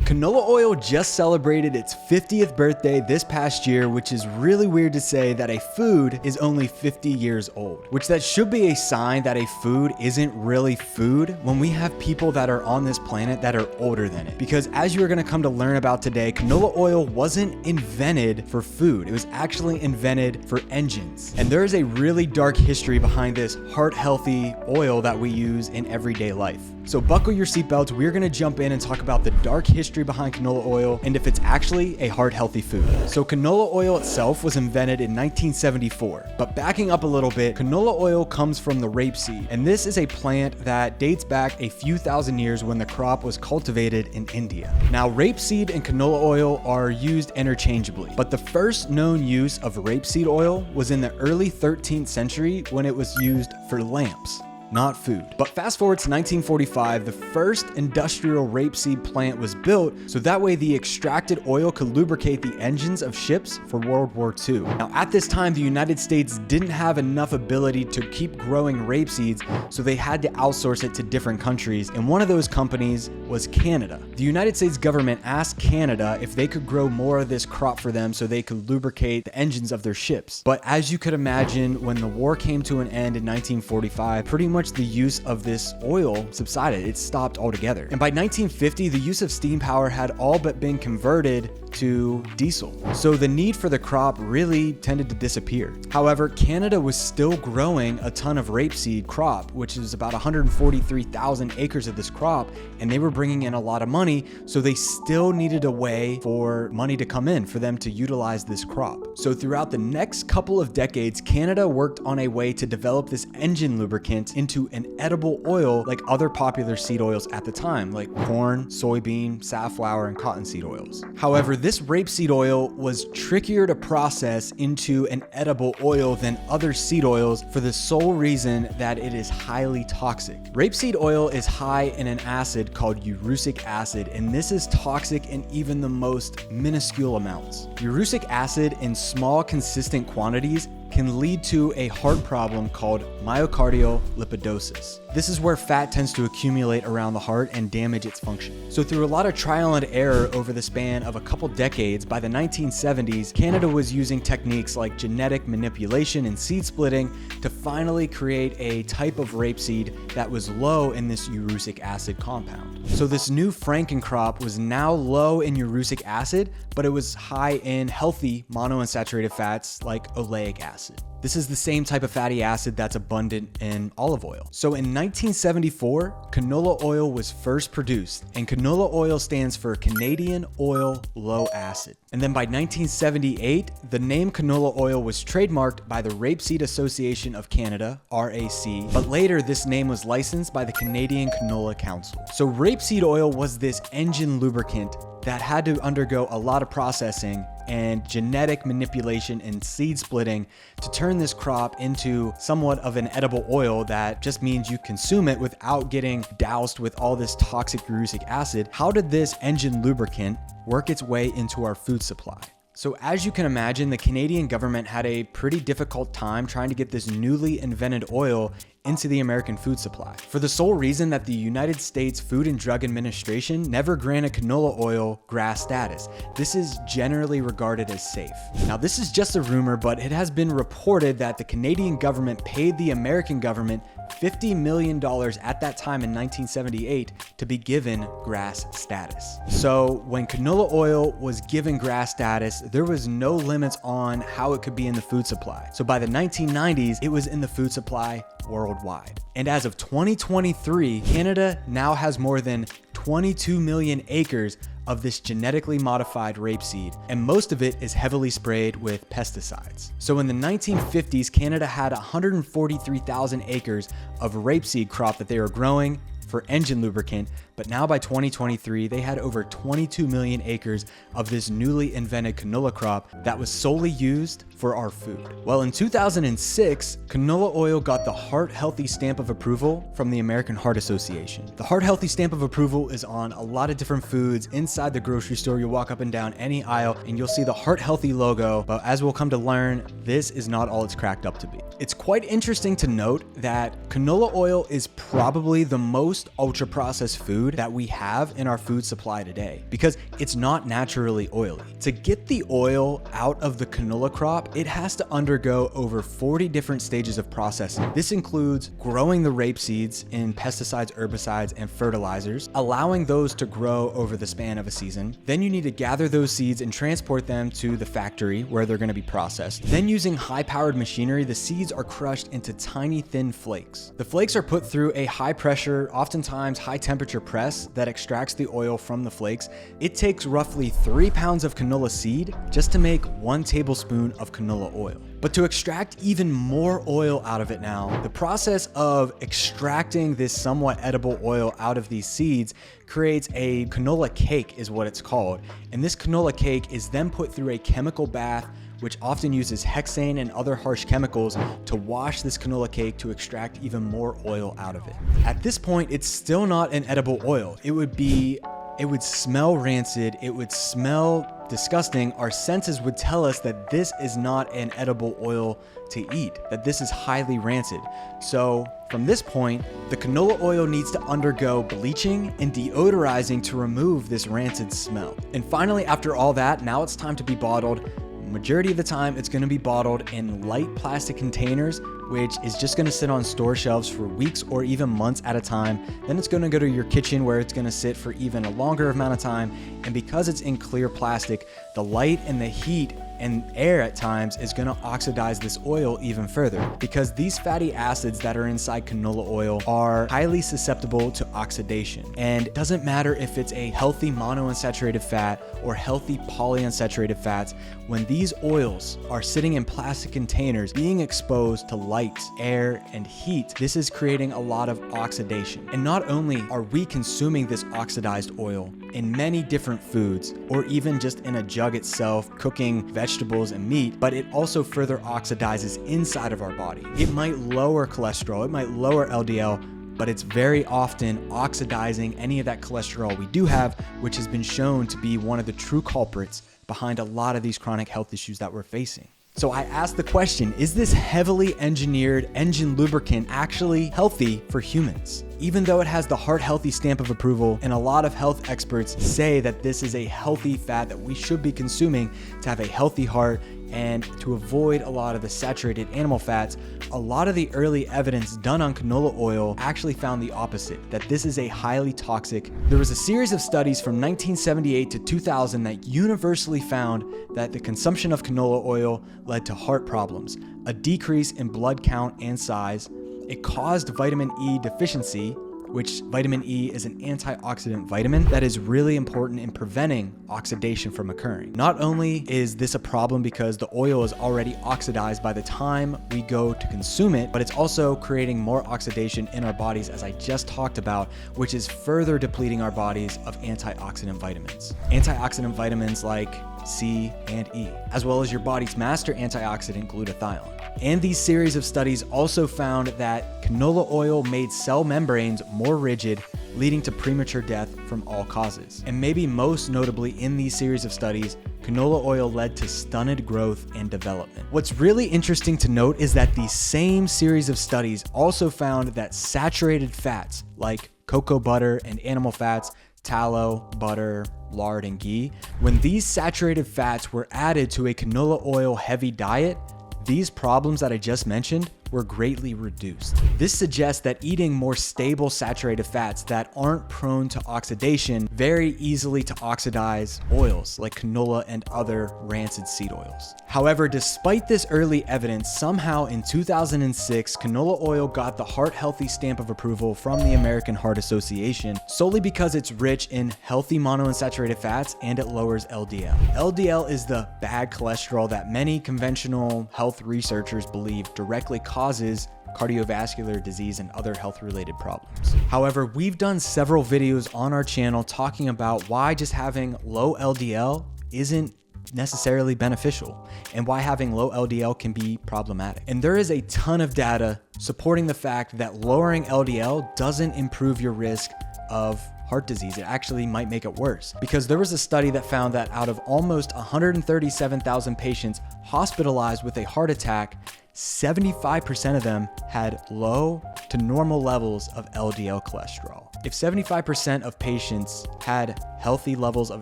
Canola oil just celebrated its 50th birthday this past year, which is really weird to say that a food is only 50 years old, which that should be a sign that a food isn't really food when we have people that are on this planet that are older than it. Because as you are going to come to learn about today, canola oil wasn't invented for food. It was actually invented for engines. And there is a really dark history behind this heart-healthy oil that we use in everyday life. So buckle your seatbelts. We're going to jump in and talk about the dark history behind canola oil and if it's actually a heart-healthy food. So canola oil itself was invented in 1974, but backing up a little bit, canola oil comes from the rapeseed, and this is a plant that dates back a few thousand years when the crop was cultivated in India. Now, rapeseed and canola oil are used interchangeably, but the first known use of rapeseed oil was in the early 13th century when it was used for lamps, not food. But fast forward to 1945, the first industrial rapeseed plant was built so that way the extracted oil could lubricate the engines of ships for World War II. Now at this time, the United States didn't have enough ability to keep growing rapeseeds, so they had to outsource it to different countries, and one of those companies was Canada. The United States government asked Canada if they could grow more of this crop for them so they could lubricate the engines of their ships. But as you could imagine, when the war came to an end in 1945, pretty much the use of this oil subsided. It stopped altogether. And by 1950, the use of steam power had all but been converted to diesel. So the need for the crop really tended to disappear. However, Canada was still growing a ton of rapeseed crop, which is about 143,000 acres of this crop, and they were bringing in a lot of money, so they still needed a way for money to come in for them to utilize this crop. So throughout the next couple of decades, Canada worked on a way to develop this engine lubricant into an edible oil like other popular seed oils at the time, like corn, soybean, safflower, and cottonseed oils. However, this rapeseed oil was trickier to process into an edible oil than other seed oils for the sole reason that it is highly toxic. Rapeseed oil is high in an acid called urusic acid, and this is toxic in even the most minuscule amounts. Urusic acid in small, consistent quantities can lead to a heart problem called myocardial lipidosis. This is where fat tends to accumulate around the heart and damage its function. So through a lot of trial and error over the span of a couple decades, by the 1970s, Canada was using techniques like genetic manipulation and seed splitting to finally create a type of rapeseed that was low in this urusic acid compound. So this new Frankencrop was now low in urusic acid, but it was high in healthy monounsaturated fats like oleic acid. This is the same type of fatty acid that's abundant in olive oil. So in 1974, canola oil was first produced, and canola oil stands for Canadian Oil Low Acid. And then by 1978, the name canola oil was trademarked by the Rapeseed Association of Canada, RAC, but later this name was licensed by the Canadian Canola Council. So rapeseed oil was this engine lubricant that had to undergo a lot of processing and genetic manipulation and seed splitting to turn this crop into somewhat of an edible oil that just means you consume it without getting doused with all this toxic urusic acid. How did this engine lubricant work its way into our food supply? So as you can imagine, the Canadian government had a pretty difficult time trying to get this newly invented oil into the American food supply, for the sole reason that the United States Food and Drug Administration never granted canola oil GRAS status. This is generally regarded as safe. Now, this is just a rumor, but it has been reported that the Canadian government paid the American government $50 million at that time in 1978 to be given GRAS status. So when canola oil was given GRAS status, there was no limits on how it could be in the food supply. So by the 1990s, it was in the food supply worldwide. And as of 2023, Canada now has more than 22 million acres of this genetically modified rapeseed, and most of it is heavily sprayed with pesticides. So in the 1950s, Canada had 143,000 acres of rapeseed crop that they were growing for engine lubricant, but now by 2023, they had over 22 million acres of this newly invented canola crop that was solely used for our food. Well, in 2006, canola oil got the Heart Healthy stamp of approval from the American Heart Association. The Heart Healthy stamp of approval is on a lot of different foods inside the grocery store. You'll walk up and down any aisle and you'll see the Heart Healthy logo, but as we'll come to learn, this is not all it's cracked up to be. It's quite interesting to note that canola oil is probably the most most ultra processed food that we have in our food supply today because it's not naturally oily. To get the oil out of the canola crop, it has to undergo over 40 different stages of processing. This includes growing the rape seeds in pesticides, herbicides, and fertilizers, allowing those to grow over the span of a season. Then you need to gather those seeds and transport them to the factory where they're going to be processed. Then using high-powered machinery, the seeds are crushed into tiny thin flakes. The flakes are put through a high pressure, oftentimes high temperature press that extracts the oil from the flakes. It takes roughly 3 pounds of canola seed just to make 1 tablespoon of canola oil. But to extract even more oil out of it now, the process of extracting this somewhat edible oil out of these seeds creates a canola cake is what it's called. And this canola cake is then put through a chemical bath which often uses hexane and other harsh chemicals to wash this canola cake to extract even more oil out of it. At this point, it's still not an edible oil. It would smell rancid, it would smell disgusting. Our senses would tell us that this is not an edible oil to eat, that this is highly rancid. So from this point, the canola oil needs to undergo bleaching and deodorizing to remove this rancid smell. And finally, after all that, now it's time to be bottled. Majority of the time, it's going to be bottled in light plastic containers, which is just going to sit on store shelves for weeks or even months at a time. Then it's going to go to your kitchen where it's going to sit for even a longer amount of time. And because it's in clear plastic, the light and the heat and air at times is going to oxidize this oil even further, because these fatty acids that are inside canola oil are highly susceptible to oxidation. And it doesn't matter if it's a healthy monounsaturated fat or healthy polyunsaturated fats, when these oils are sitting in plastic containers being exposed to light, air, and heat, this is creating a lot of oxidation. And not only are we consuming this oxidized oil in many different foods, or even just in a jug itself, cooking vegetables and meat, but it also further oxidizes inside of our body. It might lower cholesterol, it might lower LDL, but it's very often oxidizing any of that cholesterol we do have, which has been shown to be one of the true culprits behind a lot of these chronic health issues that we're facing. So I asked the question, is this heavily engineered engine lubricant actually healthy for humans? Even though it has the heart healthy stamp of approval, and a lot of health experts say that this is a healthy fat that we should be consuming to have a healthy heart and to avoid a lot of the saturated animal fats, a lot of the early evidence done on canola oil actually found the opposite, that this is a highly toxic. There was a series of studies from 1978 to 2000 that universally found that the consumption of canola oil led to heart problems, a decrease in blood count and size. It caused vitamin E deficiency, which vitamin E is an antioxidant vitamin that is really important in preventing oxidation from occurring. Not only is this a problem because the oil is already oxidized by the time we go to consume it, but it's also creating more oxidation in our bodies, as I just talked about, which is further depleting our bodies of antioxidant vitamins. Antioxidant vitamins like C and E, as well as your body's master antioxidant glutathione. And these series of studies also found that canola oil made cell membranes more rigid, leading to premature death from all causes. And maybe most notably in these series of studies, canola oil led to stunted growth and development. What's really interesting to note is that these same series of studies also found that saturated fats like cocoa butter and animal fats, tallow, butter, lard, and ghee, when these saturated fats were added to a canola oil heavy diet, these problems that I just mentioned were greatly reduced. This suggests that eating more stable saturated fats that aren't prone to oxidation very easily to oxidize oils like canola and other rancid seed oils. However, despite this early evidence, somehow in 2006, canola oil got the heart healthy stamp of approval from the American Heart Association solely because it's rich in healthy monounsaturated fats and it lowers LDL. LDL is the bad cholesterol that many conventional health researchers believe directly causes cardiovascular disease and other health-related problems. However, we've done several videos on our channel talking about why just having low LDL isn't necessarily beneficial and why having low LDL can be problematic. And there is a ton of data supporting the fact that lowering LDL doesn't improve your risk of heart disease. It actually might make it worse, because there was a study that found that out of almost 137,000 patients hospitalized with a heart attack, 75% of them had low to normal levels of LDL cholesterol. If 75% of patients had healthy levels of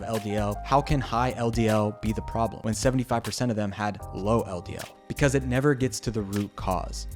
LDL, how can high LDL be the problem when 75% of them had low LDL? Because it never gets to the root cause.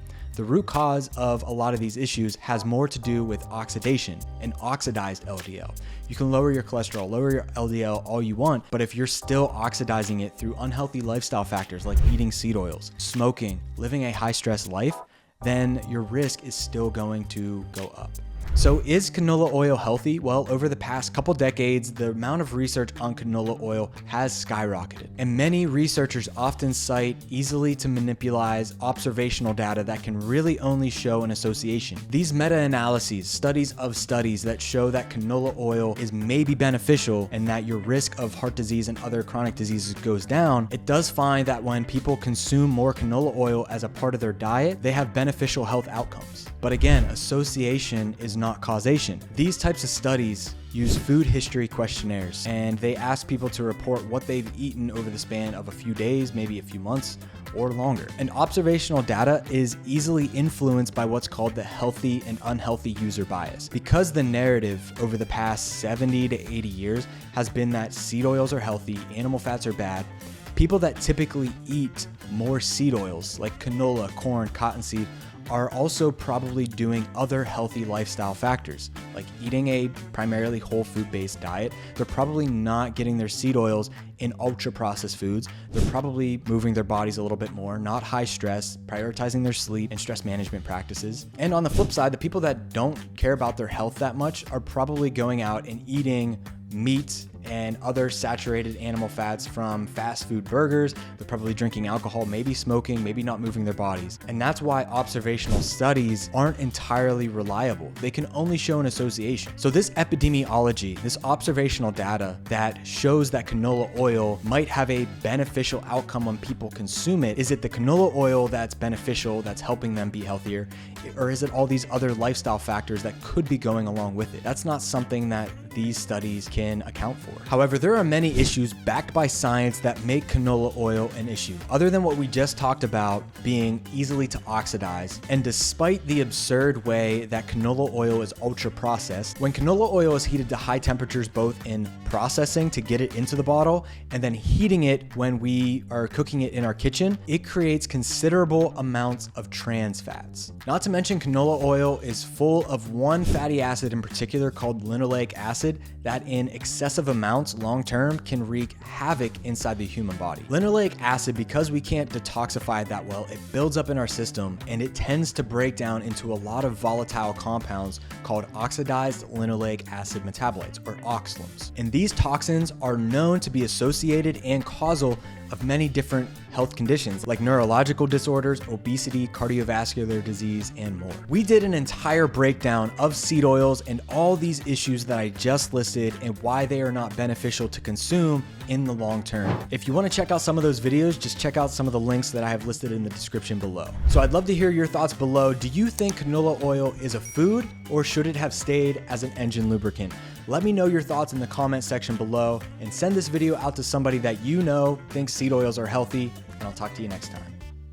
The root cause of a lot of these issues has more to do with oxidation and oxidized LDL. You can lower your cholesterol, lower your LDL all you want, but if you're still oxidizing it through unhealthy lifestyle factors like eating seed oils, smoking, living a high stress life, then your risk is still going to go up. So is canola oil healthy? Well, over the past couple decades, the amount of research on canola oil has skyrocketed. And many researchers often cite easily to manipulate observational data that can really only show an association. These meta-analyses, studies of studies that show that canola oil is maybe beneficial and that your risk of heart disease and other chronic diseases goes down, it does find that when people consume more canola oil as a part of their diet, they have beneficial health outcomes. But again, association is not causation. These types of studies use food history questionnaires, and they ask people to report what they've eaten over the span of a few days, maybe a few months, or longer. And observational data is easily influenced by what's called the healthy and unhealthy user bias. Because the narrative over the past 70 to 80 years has been that seed oils are healthy, animal fats are bad, people that typically eat more seed oils like canola, corn, cottonseed are also probably doing other healthy lifestyle factors, like eating a primarily whole food based diet. They're probably not getting their seed oils in ultra processed foods. They're probably moving their bodies a little bit more, not high stress, prioritizing their sleep and stress management practices. And on the flip side, the people that don't care about their health that much are probably going out and eating meat and other saturated animal fats from fast food burgers. They're probably drinking alcohol, maybe smoking, maybe not moving their bodies. And that's why observational studies aren't entirely reliable. They can only show an association. So this epidemiology, this observational data that shows that canola oil might have a beneficial outcome when people consume it, is it the canola oil that's beneficial, that's helping them be healthier? Or is it all these other lifestyle factors that could be going along with it? That's not something that these studies can account for. However, there are many issues backed by science that make canola oil an issue, other than what we just talked about being easily to oxidize. And despite the absurd way that canola oil is ultra processed, when canola oil is heated to high temperatures, both in processing to get it into the bottle and then heating it when we are cooking it in our kitchen, it creates considerable amounts of trans fats. Not to mention, canola oil is full of one fatty acid in particular called linoleic acid that in excessive amounts long-term can wreak havoc inside the human body. Linoleic acid, because we can't detoxify it that well, it builds up in our system and it tends to break down into a lot of volatile compounds called oxidized linoleic acid metabolites, or oxalums. And these toxins are known to be associated and causal of many different health conditions like neurological disorders, obesity, cardiovascular disease, and more. We did an entire breakdown of seed oils and all these issues that I just listed and why they are not beneficial to consume in the long term. If you want to check out some of those videos, just check out some of the links that I have listed in the description below. So I'd love to hear your thoughts below. Do you think canola oil is a food, or should it have stayed as an engine lubricant? Let me know your thoughts in the comment section below, and send this video out to somebody that you know thinks seed oils are healthy, and I'll talk to you next time.